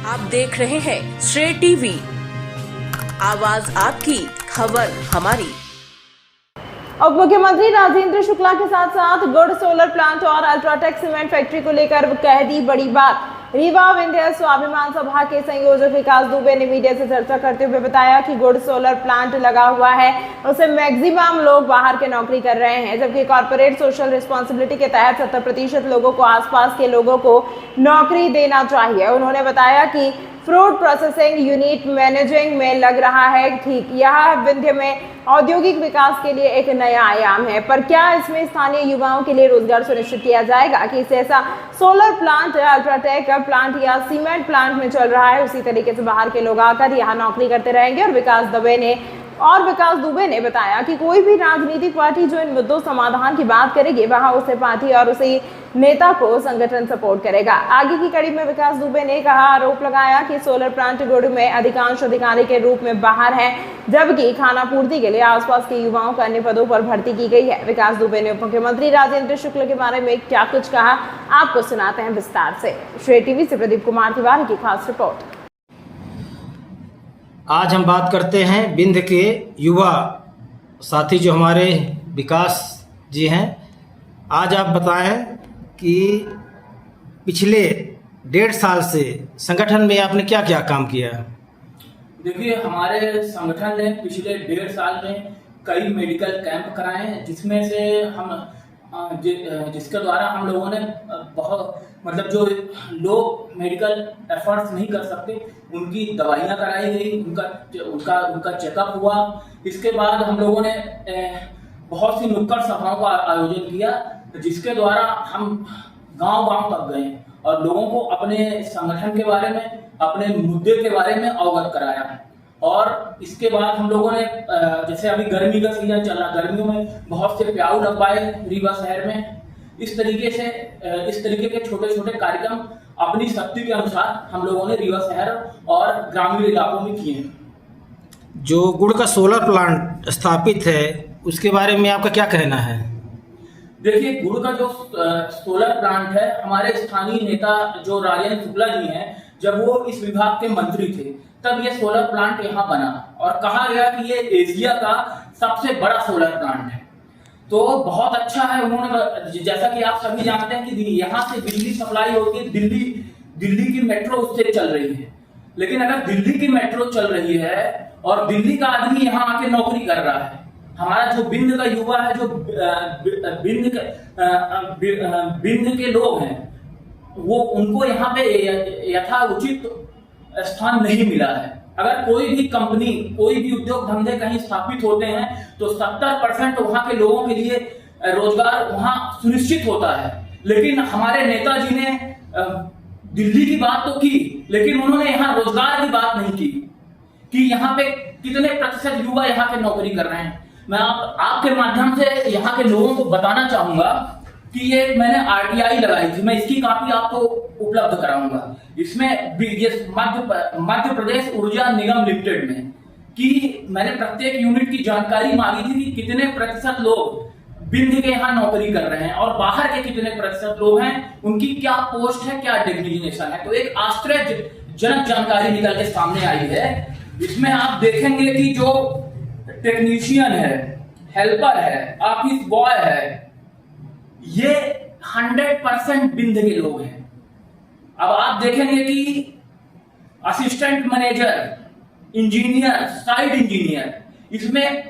आप देख रहे हैं श्रेय टीवी, आवाज आपकी, खबर हमारी। उप मुख्यमंत्री राजेंद्र शुक्ला के साथ साथ गुड़ सोलर प्लांट और अल्ट्राटेक सीमेंट फैक्ट्री को लेकर कह दी बड़ी बात। रीवा विंध्य स्वाभिमान सभा के संयोजक विकास दुबे ने मीडिया से चर्चा करते हुए बताया कि गुड़ सोलर प्लांट लगा हुआ है, उससे मैक्सिमम लोग बाहर के नौकरी कर रहे हैं, जबकि कॉर्पोरेट सोशल रिस्पॉन्सिबिलिटी के तहत 70% लोगों को आसपास के लोगों को नौकरी देना चाहिए। उन्होंने बताया कि फ्रूट प्रोसेसिंग यूनिट मैनेजिंग में लग रहा है। ठीक, यह विंध्य में औद्योगिक विकास के लिए एक नया आयाम है, पर क्या इसमें स्थानीय युवाओं के लिए रोजगार सुनिश्चित किया जाएगा कि इसे ऐसा सोलर प्लांट, अल्ट्राटेक प्लांट या सीमेंट प्लांट में चल रहा है, उसी तरीके से बाहर के लोग आकर यहाँ नौकरी करते रहेंगे। और विकास दुबे ने बताया कि कोई भी राजनीतिक पार्टी जो इन मुद्दों समाधान की बात करेगी, वहां उसे पार्टी और उसी नेता को संगठन सपोर्ट करेगा। आगे की कड़ी में विकास दुबे ने आरोप लगाया कि सोलर प्लांट गुड़ में अधिकांश अधिकारी के रूप में बाहर है, जबकि खाना पूर्ति के लिए आसपास के युवाओं को अन्य पदों पर भर्ती की गई है। विकास दुबे ने उप मुख्यमंत्री राजेंद्र शुक्ला के बारे में क्या कुछ कहा, आपको सुनाते हैं विस्तार से। श्रेय टीवी से प्रदीप कुमार तिवारी की खास रिपोर्ट। आज हम बात करते हैं विंध्य के युवा साथी जो हमारे विकास जी हैं। आज आप बताएं कि पिछले 1.5 साल से संगठन में आपने क्या क्या काम किया है? देखिए, हमारे संगठन ने पिछले 1.5 साल में कई मेडिकल कैंप कराए हैं, जिसमें से हम जिसके द्वारा हम लोगों ने बहुत जो लोग मेडिकल एफर्ट्स नहीं कर सकते, उनकी दवाइयाँ कराई गई, उनका चेकअप हुआ। इसके बाद हम लोगों ने बहुत सी नुक्कड़ सभाओं का आयोजन किया, जिसके द्वारा हम गांव-गांव तक गए और लोगों को अपने संगठन के बारे में, अपने मुद्दे के बारे में अवगत कराया। और इसके बाद हम लोगों ने जैसे अभी गर्मी का सीजन चल रहा, गर्मियों में बहुत से प्याऊ लगवाए रीवा शहर में। इस तरीके के छोटे छोटे कार्यक्रम अपनी शक्ति के अनुसार हम लोगों ने रीवा शहर और ग्रामीण इलाकों में किए हैं। जो गुड़ का सोलर प्लांट स्थापित है, उसके बारे में आपका क्या कहना है? देखिए, गुड़ का जो सोलर प्लांट है, हमारे स्थानीय नेता जो राजेंद्र शुक्ला जी हैं, जब वो इस विभाग के मंत्री थे, तब ये सोलर प्लांट यहाँ बना और कहा गया कि ये एशिया का सबसे बड़ा सोलर प्लांट है। तो बहुत अच्छा है। उन्होंने, जैसा कि आप सभी जानते हैं कि यहाँ से बिजली सप्लाई होती है, दिल्ली की मेट्रो उससे चल रही है। लेकिन अगर दिल्ली की मेट्रो चल रही है और दिल्ली का आदमी यहाँ आके नौकरी कर रहा है, हमारा जो विंध्य का युवा है, जो विंध्य के लोग हैं, वो उनको यहाँ पे यथाउचित स्थान नहीं मिला है। अगर कोई भी कंपनी, कोई भी उद्योग धंधे कहीं स्थापित होते हैं तो 70% वहां के लोगों के लिए रोजगार वहां सुनिश्चित होता है। लेकिन हमारे नेताजी ने दिल्ली की बात तो की, लेकिन उन्होंने यहाँ रोजगार की बात नहीं की कि यहाँ पे कितने प्रतिशत युवा यहाँ पे नौकरी कर रहे हैं। मैं आपके माध्यम से यहाँ के लोगों को बताना चाहूंगा कि ये मैंने RTI लगाई थी, मैं इसकी कॉपी आपको उपलब्ध कराऊंगा। इसमें मध्य प्रदेश ऊर्जा निगम लिमिटेड में कि मैंने प्रत्येक यूनिट की जानकारी मांगी थी कि कितने प्रतिशत लोग विंध्य के यहाँ नौकरी कर रहे हैं और बाहर के कितने प्रतिशत लोग हैं, उनकी क्या पोस्ट है, क्या डिग्निनेशन है। तो एक आश्चर्यजनक जानकारी निकल के सामने आई है। इसमें आप देखेंगे कि जो टेक्नीशियन है, हेल्पर है, ऑफिस बॉय है, ये 100% विंध्य के लोग हैं। अब आप देखेंगे कि assistant manager, engineer, side engineer, इसमें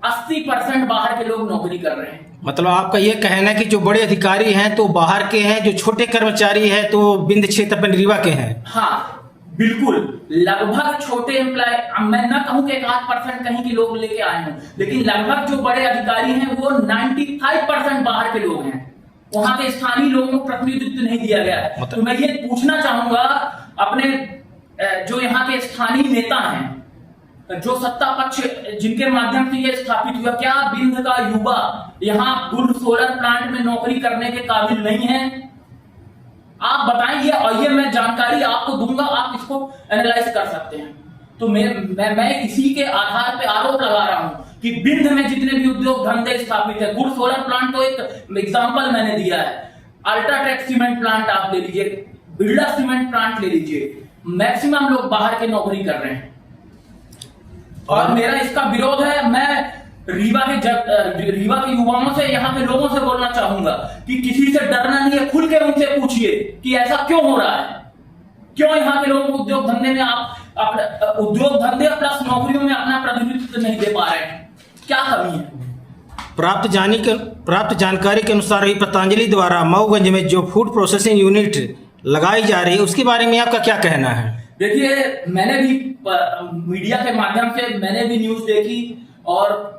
80% बाहर के लोग नौकरी कर रहे हैं। मतलब आपका ये कहना है कि जो बड़े अधिकारी हैं तो बाहर के हैं, जो छोटे कर्मचारी हैं तो विंध्य क्षेत्र पर रीवा के हैं। हाँ, बिल्कुल, लगभग छोटे एम्प्लॉय, मैं ना कहूं कि 1% कहीं के लोग लेके आए हैं, लेकिन लगभग जो बड़े अधिकारी हैं वो 95% बाहर के लोग हैं। वहां के स्थानीय लोगों को प्रतिनिधित्व नहीं दिया गया है। तो मैं ये पूछना चाहूंगा अपने जो यहाँ के स्थानीय नेता हैं, जो सत्ता पक्ष जिनके माध्यम से ये स्थापित हुआ, क्या विंध्य का युवा यहाँ गुड़ सोलर प्लांट में नौकरी करने के काबिल नहीं है? आप बताइए, और ये मैं जानकारी आपको दूंगा, आप इसको एनालाइज कर सकते हैं। तो मैं इसी के आधार पे आरोप लगा रहा हूं कि विंध्य में जितने भी उद्योग धंधे स्थापित है, गुड़ सोलर प्लांट तो एक एग्जांपल मैंने दिया है, अल्ट्राटेक सीमेंट प्लांट आप ले लीजिए, बिरला सीमेंट प्लांट ले लीजिए, मैक्सिमम लोग बाहर के नौकरी कर रहे हैं। और मेरा इसका विरोध है। मैं रीवा के युवाओं से, यहाँ के लोगों से बोलना चाहूंगा कि किसी से डरना नहीं है, खुल के उनसे पूछिए कि ऐसा क्यों हो रहा है, क्यों यहाँ के लोगों को उद्योग धंधे में उद्योग धंधे प्लस नौकरियों में अपना प्रतिनिधित्व नहीं दे पा रहे हैं, क्या कमी है? प्राप्त जानकारी के अनुसार ही पतंजलि द्वारा मऊगंज में जो फूड प्रोसेसिंग यूनिट लगाई जा रही है उसके बारे में आपका क्या कहना है? देखिए, मैंने भी मीडिया के माध्यम से मैंने भी न्यूज देखी और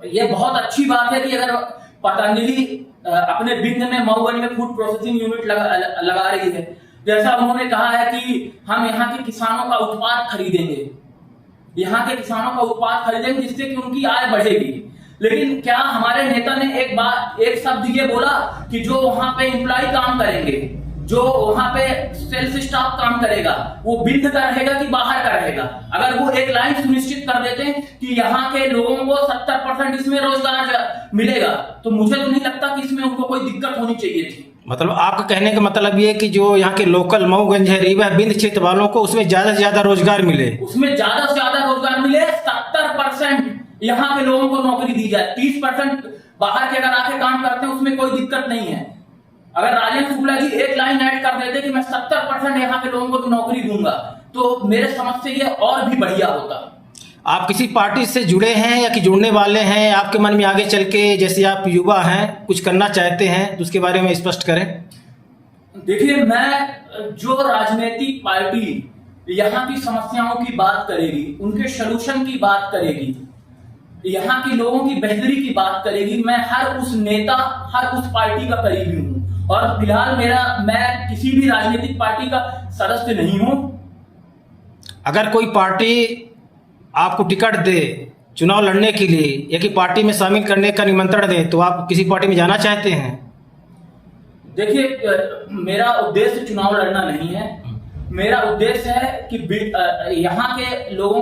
ये बहुत अच्छी बात है कि अगर पतंजलि अपने बिंद में मऊगंज में फूड प्रोसेसिंग यूनिट लगा रही है। जैसा उन्होंने कहा है कि हम यहाँ के किसानों का उत्पाद खरीदेंगे, यहाँ के किसानों का उत्पाद खरीदेंगे जिससे कि उनकी आय बढ़ेगी। लेकिन क्या हमारे नेता ने एक शब्द ये बोला कि जो वहां पे एम्प्लॉय काम करेंगे, जो वहां पे सेल्स स्टाफ काम करेगा, वो बिंद का रहेगा कि बाहर का रहेगा? अगर वो एक लाइन सुनिश्चित कर देते हैं कि यहाँ के लोगों को 70% इसमें रोजगार मिलेगा, तो मुझे तो नहीं लगता कि इसमें उनको कोई दिक्कत होनी चाहिए थी। मतलब आपका कहने का मतलब ये है कि जो यहाँ के लोकल मऊगंज है, रीवा, बिंद क्षेत्र वालों को उसमें ज्यादा से ज्यादा रोजगार मिले, उसमें ज्यादा से ज्यादा रोजगार मिले, 70% यहाँ के लोगों को नौकरी दी जाए, 30% बाहर के अगर आके काम करते हैं उसमें कोई दिक्कत नहीं है। अगर राजेंद्र शुक्ला जी एक लाइन ऐड कर देते कि मैं 70% यहाँ के लोगों को नौकरी दूंगा, तो मेरे समझ से ये और भी बढ़िया होता। आप किसी पार्टी से जुड़े हैं या कि जुड़ने वाले हैं? आपके मन में आगे चल के, जैसे आप युवा हैं, कुछ करना चाहते हैं तो उसके बारे में स्पष्ट करें। देखिए, मैं जो राजनीतिक पार्टी यहाँ की समस्याओं की बात करेगी, उनके सलूशन की बात करेगी, यहाँ के लोगों की बेहतरी की बात करेगी, मैं हर उस नेता, हर उस पार्टी का करीबी हूँ। और फिलहाल मैं किसी भी राजनीतिक पार्टी का सदस्य नहीं हूँ। अगर कोई पार्टी आपको टिकट दे चुनाव लड़ने के लिए या कि पार्टी में शामिल करने का निमंत्रण दे, तो आप किसी पार्टी में जाना चाहते हैं? देखिए, मेरा उद्देश्य चुनाव लड़ना नहीं है। मेरा उद्देश्य है कि यहाँ के लोगों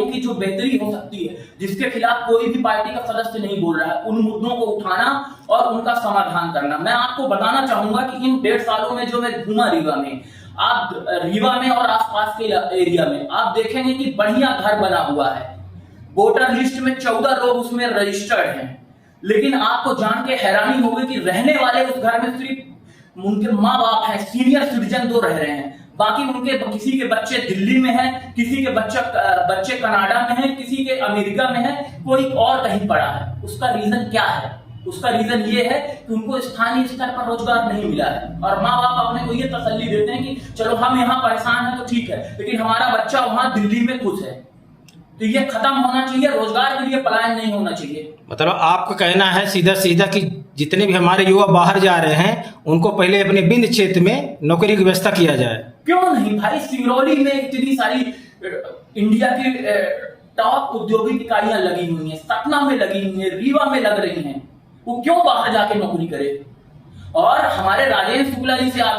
की जो बेहतरी हो सकती है, जिसके खिलाफ कोई भी पार्टी का सदस्य नहीं बोल रहा है, उन मुद्दों को उठाना और उनका समाधान करना। मैं आपको बताना चाहूंगा कि इन 1.5 सालों में जो मैं घूमा रीवा में, आप रीवा में और आसपास के एरिया में आप देखेंगे कि बढ़िया घर बना हुआ है, वोटर लिस्ट में 14 लोग उसमें रजिस्टर्ड हैं, लेकिन आपको जान के हैरानी होगी कि रहने वाले उस घर में सिर्फ उनके माँ बाप हैं, सीनियर सिटीजन 2 रह रहे हैं। बाकी उनके किसी के बच्चे दिल्ली में हैं, किसी के बच्चे कनाडा में हैं, किसी के अमेरिका में हैं, कोई और कहीं पड़ा है। उसका रीजन क्या है? उसका रीजन ये है कि उनको स्थानीय स्तर पर रोजगार नहीं मिला है और माँ बाप अपने को ये तसल्ली देते हैं कि चलो हम यहाँ परेशान हैं तो ठीक है, लेकिन हमारा बच्चा वहां दिल्ली में खुश है। तो ये खत्म होना चाहिए, रोजगार के लिए पलायन नहीं होना चाहिए। मतलब आपका कहना है सीधा कि जितने भी हमारे युवा बाहर जा रहे हैं उनको पहले अपने बिंद क्षेत्र में नौकरी की व्यवस्था किया जाए। क्यों नहीं भाई, सिंगरौली में इतनी सारी इंडिया की टॉप औद्योगिक इकाइयां लगी हुई हैं, सतना में लगी हुई हैं, रीवा में लग रही हैं, वो क्यों बाहर जाके नौकरी करे? और हमारे राजेंद्र शुक्ला जी से